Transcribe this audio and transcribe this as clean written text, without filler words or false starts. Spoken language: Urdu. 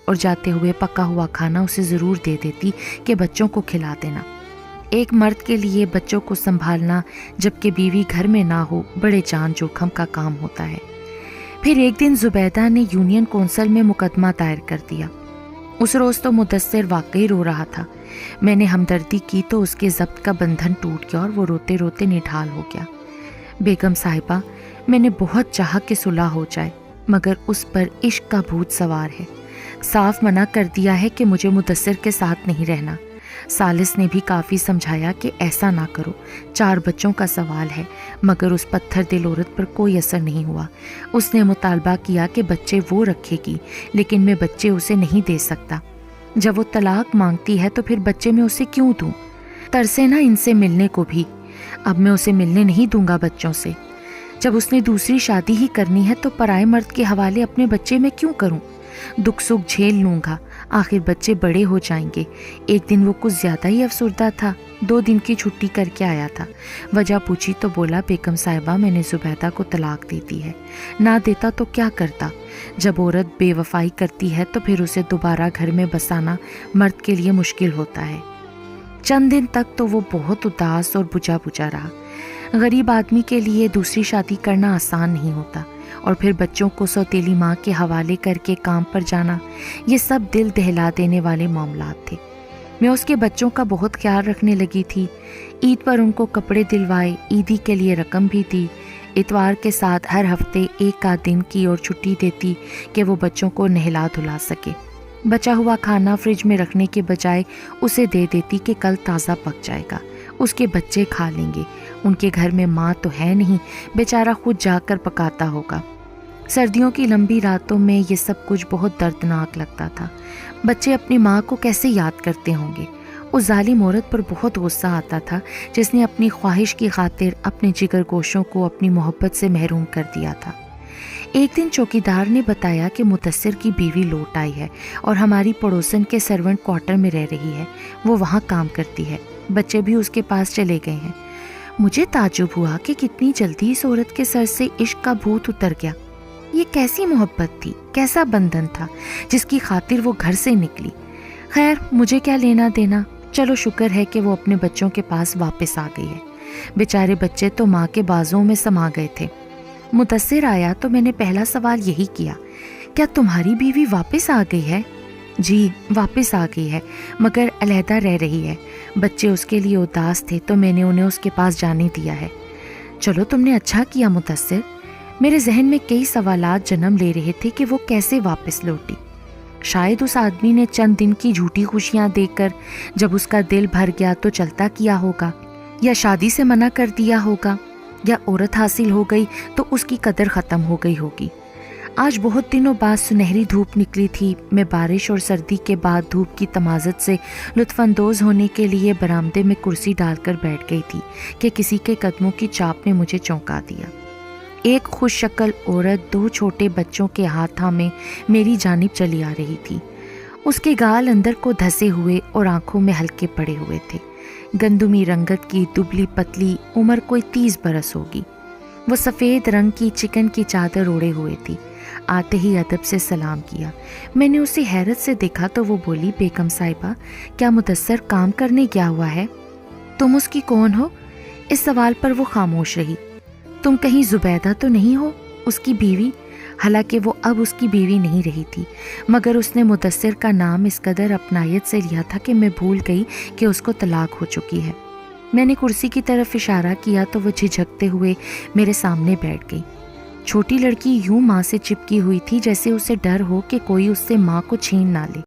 اور جاتے ہوئے پکا ہوا کھانا اسے ضرور دے دیتی کہ بچوں کو کھلا دینا۔ ایک مرد کے لیے بچوں کو سنبھالنا جبکہ بیوی گھر میں نہ ہو بڑے جان جوخم کا کام ہوتا ہے۔ پھر ایک دن زبیدہ نے یونین کونسل میں مقدمہ دائر کر دیا۔ اس روز تو مدثر واقعی رو رہا تھا۔ میں نے ہمدردی کی تو اس کے ضبط کا بندھن ٹوٹ گیا اور وہ روتے روتے نڈھال ہو گیا۔ بیگم صاحبہ، میں نے بہت چاہا کہ صلح ہو جائے، مگر اس پر عشق کا بھوت سوار ہے۔ صاف منع کر دیا ہے کہ مجھے مدثر کے ساتھ نہیں رہنا۔ ثالث نے بھی کافی سمجھایا کہ ایسا نہ کرو، 4 بچوں کا سوال ہے، مگر اس پتھر دل عورت پر کوئی اثر نہیں ہوا۔ اس نے مطالبہ کیا کہ بچے وہ رکھے گی، لیکن میں بچے اسے نہیں دے سکتا۔ جب وہ طلاق مانگتی ہے تو پھر بچے میں اسے کیوں دوں؟ ترسے نہ ان سے ملنے کو بھی۔ اب میں اسے ملنے نہیں دوں گا بچوں سے۔ جب اس نے دوسری شادی ہی کرنی ہے تو پرائے مرد کے حوالے اپنے بچے میں کیوں کروں؟ دکھ سکھ جھیل لوں گا، آخر بچے بڑے ہو جائیں گے۔ ایک دن وہ کچھ زیادہ ہی افسردہ تھا، 2 دن کی چھٹی کر کے آیا تھا۔ وجہ پوچھی تو بولا، بیگم صاحبہ میں نے زبیدہ کو طلاق دے دی ہے۔ نہ دیتا تو کیا کرتا؟ جب عورت بے وفائی کرتی ہے تو پھر اسے دوبارہ گھر میں بسانا مرد کے لیے مشکل ہوتا ہے۔ چند دن تک تو وہ بہت اداس اور بجھا بجھا رہا۔ غریب آدمی کے لیے دوسری شادی کرنا آسان نہیں ہوتا، اور پھر بچوں کو سوتیلی ماں کے حوالے کر کے کام پر جانا، یہ سب دل دہلا دینے والے معاملات تھے۔ میں اس کے بچوں کا بہت خیال رکھنے لگی تھی۔ عید پر ان کو کپڑے دلوائے، عیدی کے لیے رقم بھی دی۔ اتوار کے ساتھ ہر ہفتے 1 آدھ دن کی اور چھٹی دیتی کہ وہ بچوں کو نہلا دھلا سکے۔ بچا ہوا کھانا فریج میں رکھنے کے بجائے اسے دے دیتی کہ کل تازہ پک جائے گا، اس کے بچے کھا لیں گے۔ ان کے گھر میں ماں تو ہے نہیں، بیچارہ خود جا کر پکاتا ہوگا۔ سردیوں کی لمبی راتوں میں یہ سب کچھ بہت دردناک لگتا تھا۔ بچے اپنی ماں کو کیسے یاد کرتے ہوں گے؟ اس ظالم عورت پر بہت غصہ آتا تھا جس نے اپنی خواہش کی خاطر اپنے جگر گوشوں کو اپنی محبت سے محروم کر دیا تھا۔ ایک دن چوکیدار نے بتایا کہ مدثر کی بیوی لوٹ آئی ہے اور ہماری پڑوسن کے سرونٹ کوارٹر میں رہ رہی ہے، وہ وہاں کام کرتی ہے، بچے بھی اس کے پاس چلے گئے ہیں۔ مجھے تعجب ہوا کہ کتنی جلدی اس عورت کے سر سے عشق کا بھوت اتر گیا۔ یہ کیسی محبت تھی، کیسا بندھن تھا جس کی خاطر وہ گھر سے نکلی۔ خیر، مجھے کیا لینا دینا، چلو شکر ہے کہ وہ اپنے بچوں کے پاس واپس آ گئی ہے۔ بیچارے بچے تو ماں کے بازوں میں سما گئے تھے۔ مدثر آیا تو میں نے پہلا سوال یہی کیا، کیا تمہاری بیوی واپس آ گئی ہے؟ جی واپس آ گئی ہے، مگر علیحدہ رہ رہی ہے۔ بچے اس کے لیے اداس تھے تو میں نے انہیں اس کے پاس جانے دیا ہے۔ چلو تم نے اچھا کیا مدثر۔ میرے ذہن میں کئی سوالات جنم لے رہے تھے کہ وہ کیسے واپس لوٹی۔ شاید اس آدمی نے چند دن کی جھوٹی خوشیاں دے کر جب اس کا دل بھر گیا تو چلتا کیا ہوگا، یا شادی سے منع کر دیا ہوگا، یا عورت حاصل ہو گئی تو اس کی قدر ختم ہو گئی ہوگی۔ آج بہت دنوں بعد سنہری دھوپ نکلی تھی۔ میں بارش اور سردی کے بعد دھوپ کی تمازت سے لطف اندوز ہونے کے لیے برآمدے میں کرسی ڈال کر بیٹھ گئی تھی کہ کسی کے قدموں کی چاپ نے مجھے چونکا دیا۔ ایک خوش شکل عورت 2 چھوٹے بچوں کے ہاتھ تھامے میری جانب چلی آ رہی تھی۔ اس کے گال اندر کو دھسے ہوئے اور آنکھوں میں ہلکے پڑے ہوئے تھے۔ گندمی رنگت کی دبلی پتلی، عمر کوئی 30 برس ہوگی۔ وہ سفید رنگ کی چکن کی چادر اوڑے ہوئے تھی۔ آتے ہی ادب سے سلام کیا۔ میں نے اسے حیرت سے دیکھا تو وہ بولی، بیگم صاحبہ کیا مدثر کام کرنے گیا ہوا ہے؟ تم اس کی کون ہو؟ اس سوال پر وہ خاموش رہی۔ تم کہیں زبیدہ تو نہیں ہو، اس کی بیوی؟ حالانکہ وہ اب اس کی بیوی نہیں رہی تھی، مگر اس نے مدثر کا نام اس قدر اپنائیت سے لیا تھا کہ میں بھول گئی کہ اس کو طلاق ہو چکی ہے۔ میں نے کرسی کی طرف اشارہ کیا تو وہ جھجکتے ہوئے میرے سامنے بیٹھ گئی۔ چھوٹی لڑکی یوں ماں سے چپکی ہوئی تھی جیسے اسے ڈر ہو کہ کوئی اس سے ماں کو چھین نہ لے۔